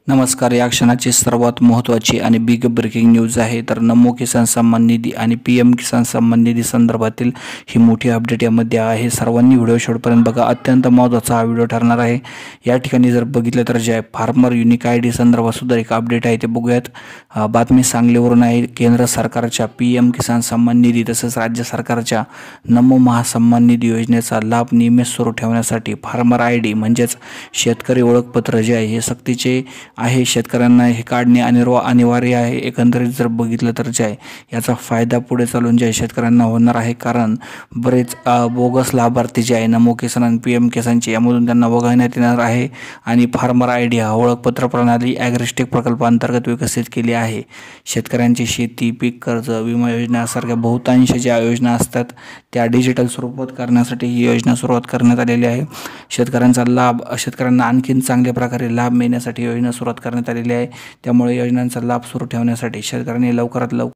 नमस्कार. या क्षणाची सर्वात महत्त्वाची आणि बिग ब्रेकिंग न्यूज आहे. तर नमो किसान सन्मान निधी आणि PM किसान सन्मान निधी संदर्भातील ही मोठी अपडेट यामध्ये आहे. सर्वांनी व्हिडिओ शेवटपर्यंत बघा. अत्यंत महत्त्वाचा हा व्हिडिओ ठरणार आहे. या ठिकाणी जर बघितलं तर जे फार्मर युनिक ID संदर्भात सुद्धा एक अपडेट आहे ते बघूयात. बातमी सांगलीवरून आहे. केंद्र सरकारच्या PM किसान सन्मान निधी तसेच राज्य सरकारच्या नमो महासन्मान निधी योजनेचा लाभ नियमित सुरू ठेवण्यासाठी फार्मर ID म्हणजेच शेतकरी ओळखपत्र जे आहे हे सक्तीचे आहे. शेतकऱ्यांना हे काढणे अनिवार्य आहे. एकंदरीत जर बघितलं तर जे आहे याचा फायदा पुढे चालून जे शेतकऱ्यांना होणार आहे, कारण बरेच बोगस लाभार्थी जे आहे नमो किसान आणि PM किसानचे यामधून त्यांना वगळण्यात येणार आहे. आणि फार्मर ID हा ओळखपत्र प्रणाली ॲग्रिस्टेक प्रकल्पांतर्गत विकसित केली आहे. शेतकऱ्यांची शेती, पीक कर्ज, विमा योजना यासारख्या बहुतांश ज्या योजना असतात त्या डिजिटल स्वरूपात करण्यासाठी ही योजना सुरुवात करण्यात आलेली आहे. शेतकऱ्यांना आणखीन चांगल्या प्रकारे लाभ मिळण्यासाठी योजना सुरुवात करण्यात आलेली आहे. त्यामुळे योजनांचा लाभ सुरू ठेवण्यासाठी शेतकऱ्यांनी लवकरात लवकर